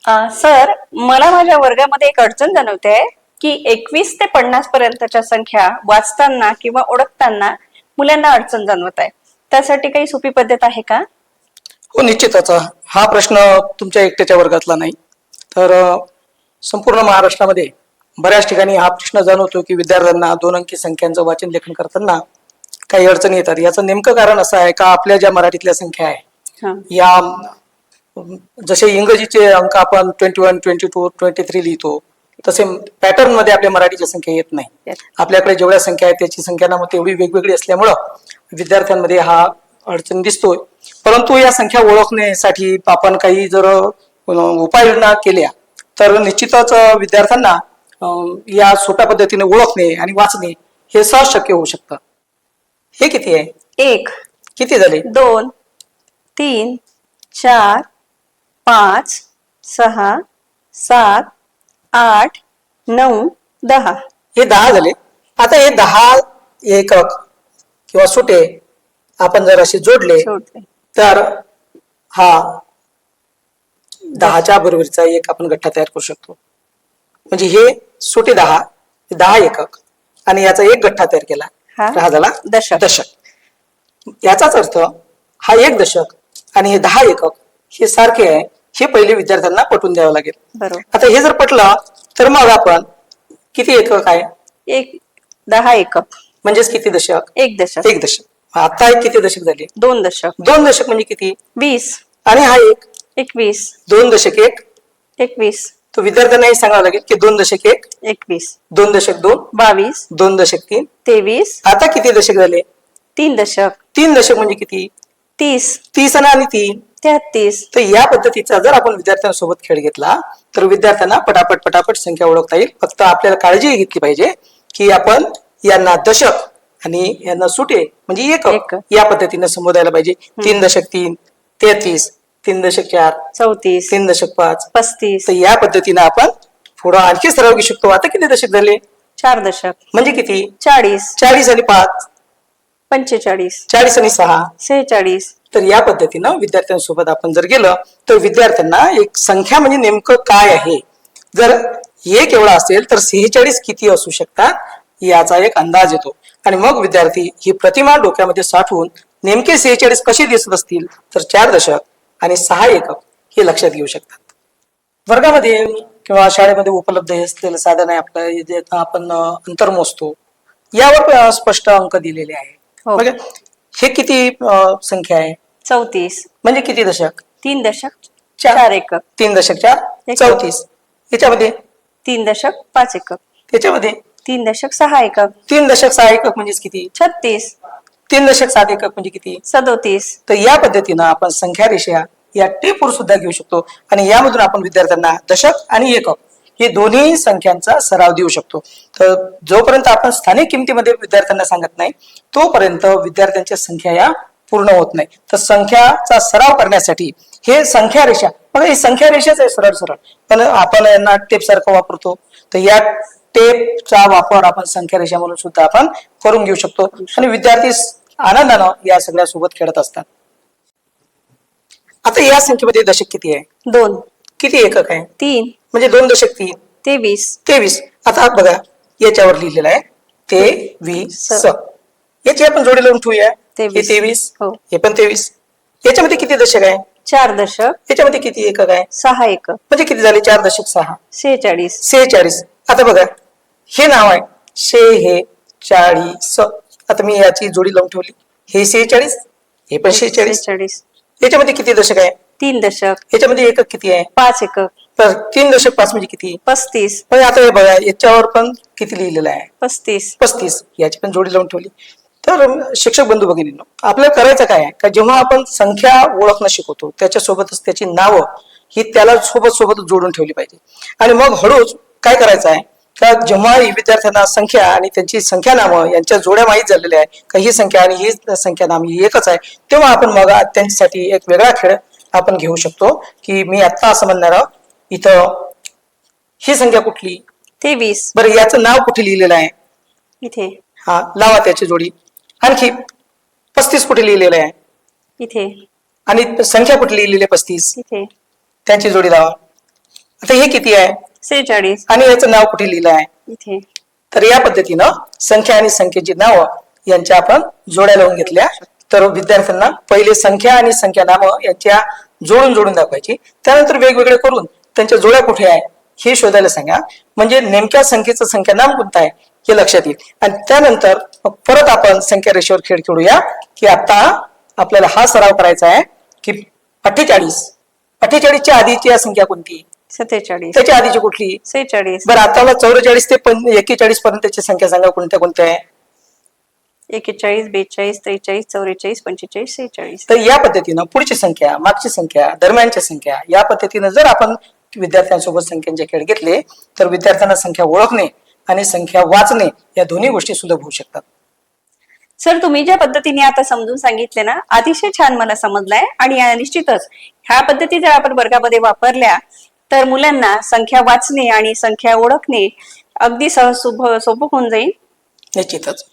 Sir, मला माझ्या वर्गामध्ये एक अडचण जाणवते आहे की 21 ते 50 पर्यंतच्या संख्या वाचताना किंवा ओळखताना मुलांना अडचण जाणवत आहे. त्यासाठी काही सोपी पद्धत आहे का? हो, निश्चितच. हा प्रश्न तुमच्या एकट्याच्या वर्गातला नाही, तर संपूर्ण महाराष्ट्रामध्ये बऱ्याच ठिकाणी हा प्रश्न जाणवतो की विद्यार्थ्यांना 2 अंकी संख्यांचं वाचन लेखन करताना काही अडचणी येतात. याचं नेमकं कारण असं आहे का आपल्या ज्या मराठीतल्या संख्या आहे या जसे इंग्रजीचे अंक आपण 21, 22, 23 लिहितो, तसे पॅटर्न मध्ये आपल्या मराठीच्या संख्या येत नाही. आपल्याकडे जेवढ्या संख्या आहेत त्याची संख्या ना मग तेवढी वेगवेगळी असल्यामुळं विद्यार्थ्यांमध्ये हा अडचण दिसतोय. परंतु या संख्या ओळखण्यासाठी आपण काही जर उपाययोजना केल्या तर निश्चितच विद्यार्थ्यांना या सोप्या पद्धतीने ओळखणे आणि वाचणे हे सहज शक्य होऊ शकतं. हे किती आहे? 1, किती झाले? 2, 3, 4, 5, 6, 7, 8, 9, 10. हे 10 झाले. आता हे 10 एकक किंवा सुटे आपण जर असे जोडले तर हा 10च्या बरोबरीचा एक आपण गठ्ठा तयार करू शकतो. म्हणजे हे सुटे 10 एकक आणि याचा एक गठ्ठा तयार केला तर हा झाला दशक. याचाच अर्थ हा एक दशक आणि हे 10 एकक हे सारखे आहे, हे पहिले विद्यार्थ्यांना पटवून द्यावं लागेल. बरोबर. आता हे जर पटलं तर मग आपण किती एकक आहे? 10 एकक म्हणजेच किती दशक? एक दशक. एक दशक. आता किती दशक झाले? 2 दशक. 2 दशक म्हणजे किती? 20. आणि हा एक 21. 2 दशक 1. 21. तो विद्यार्थ्यांना हे सांगावं लागेल की 2 दशक 1, 21. 2 दशक 2, 22. 2 दशक 3, 23. आता किती दशक झाले? 3 दशक. 3 दशक म्हणजे किती? 30. 30 आणि 3 33. तर या पद्धतीचा जर आपण विद्यार्थ्यांसोबत खेळ घेतला तर विद्यार्थ्यांना पटापट संख्या ओळखता येईल. फक्त आपल्याला काळजी घेतली पाहिजे की आपण यांना दशक आणि यांना सुटे म्हणजे एकक या पद्धतीने संबोधायला पाहिजे. 3 दशक 3, 33, 3 दशक 4, 34, 3 दशक 5, 35. तर या पद्धतीने आपण पुढे आणखी सराव घेऊ शकतो. आता किती दशक झाले? 4 दशक. म्हणजे किती? 40. 40 आणि 5, 45. 40 आणि 6, 46. तर या पद्धतीनं विद्यार्थ्यांसोबत आपण जर गेलं तर विद्यार्थ्यांना एक संख्या म्हणजे नेमकं काय आहे, जर एक एवढा असेल तर 46 किती असू शकतात याचा एक अंदाज येतो. आणि मग विद्यार्थी ही प्रतिमा डोक्यामध्ये साठवून नेमके 46 कसे दिसत असतील तर 4 दशक आणि 6 एकक हे लक्षात घेऊ शकतात. वर्गामध्ये किंवा शाळेमध्ये उपलब्ध असलेलं साधन आहे आपलं, जे आपण अंतर मोजतो, यावर स्पष्ट अंक दिलेले आहे. बघा हे किती संख्या आहे? 34. म्हणजे किती दशक? 3 दशक 4 एकक. 3 दशक 4, 34. याच्यामध्ये 3 दशक 5 एकक. त्याच्यामध्ये 3 दशक 6 एकक. 3 दशक 6 एकक म्हणजे किती? 36. 3 दशक 7 एकक म्हणजे किती? 37. तर या पद्धतीनं आपण संख्या रेषा या टेपवर सुद्धा घेऊ शकतो आणि यामधून आपण विद्यार्थ्यांना दशक आणि एकक हे दोन्ही संख्यांचा सराव देऊ शकतो. तर जोपर्यंत आपण स्थानिक किमतीमध्ये विद्यार्थ्यांना सांगत नाही तोपर्यंत विद्यार्थ्यांच्या संख्या या पूर्ण होत नाही. तर संख्याचा सराव करण्यासाठी हे संख्या रेषा, बघा ही संख्या रेषाच आहे सरळ सरळ, पण आपण यांना टेप सारखं वापरतो. तर या टेपचा वापर आपण संख्या रेषा म्हणून सुद्धा आपण करून घेऊ शकतो आणि विद्यार्थी आनंदानं या सगळ्या सोबत खेळत असतात. आता या संख्येमध्ये दशक किती आहे? 2. किती एकक आहे? 3. म्हणजे 2 दशक 3, 23. 23. आता बघा याच्यावर लिहिलेलं आहे 23. याची आपण जोडी लावून ठेवूया. हे 23, हे पण 23. याच्यामध्ये किती दशक आहे? 4 दशक. याच्यामध्ये किती एकक आहे? 6 एकक. म्हणजे किती झाले? 4 दशक 6, 46. 46. आता बघा हे नाव आहे 46. आता मी याची जोडी लावून ठेवली. हे 46, हे पण 46. याच्यामध्ये किती दशक आहे? 3 दशक. याच्यामध्ये एकक किती आहे? 5 एकक. तर 3 दशक 5 म्हणजे किती? 35. पण आता हे बघा याच्यावर पण किती लिहिलेलं आहे? 35. 35. याची पण जोडी लावून ठेवली. तर शिक्षक बंधू भगिनींनो, आपल्याला करायचं काय आहे का जेव्हा आपण संख्या ओळखणं शिकवतो त्याच्यासोबतच त्याची नावं ही त्याला सोबत जोडून ठेवली पाहिजे. आणि मग हळूच काय करायचं आहे का जेव्हा विद्यार्थ्यांना संख्या आणि त्यांची संख्या नामं यांच्या जोड्या माहीत झालेल्या आहे का ही संख्या आणि ही संख्या नाम ही एकच आहे, तेव्हा आपण मग त्यांच्यासाठी एक वेगळा खेळ आपण घेऊ शकतो की मी आता असं म्हणणार आहोत इथं ही संख्या कुठली? 23. बरं याचं नाव कुठे लिहिलेलं आहे? इथे. हा लावा त्याची जोडी. आणखी 35 कुठे लिहिलेलं आहे? इथे. आणि संख्या कुठे लिहिलेली आहे? 35. इथे. त्यांची जोडी लावा. आता हे किती आहे 46 आणि याचं नाव कुठे लिहिलं आहे? इथे. तर या पद्धतीनं संख्या आणि संख्येची नावं यांच्या आपण जोड्या लावून घेतल्या तर विद्यार्थ्यांना पहिले संख्या आणि संख्या नामं यांच्या जोडून दाखवायची, त्यानंतर वेगवेगळे करून त्यांच्या जोड्या कुठे आहे हे शोधायला सांगा. म्हणजे नेमक्या संख्येचं संख्या नाम कोणतं आहे हे लक्षात येईल. आणि त्यानंतर परत आपण संख्या रेषेवर खेळ खेळूया की आता आपल्याला हा सराव करायचा आहे की 48च्या आधीची संख्या कोणती, 47 त्याच्या आधीची कुठली. 46 बरं आता मला 44 ते 41 पर्यंतची संख्या सांगा कोणत्या कोणत्या आहे. 41 42 43 44 45 46. तर या पद्धतीनं पुढची संख्या, मागची संख्या, दरम्यानच्या संख्या या पद्धतीनं जर आपण विद्यार्थ्यांसोबत संख्यांचे खेळ घेतले तर विद्यार्थ्यांना संख्या ओळखणे आणि संख्या वाचणे या दोन्ही गोष्टी सुलभ होऊ शकतात. सर, तुम्ही ज्या पद्धतीने आता समजून सांगितले ना, अतिशय छान मला समजलाय. आणि निश्चितच ह्या पद्धती जर आपण वर्गामध्ये वापरल्या तर मुलांना संख्या वाचणे आणि संख्या ओळखणे अगदी सोपं होऊन जाईल. निश्चितच.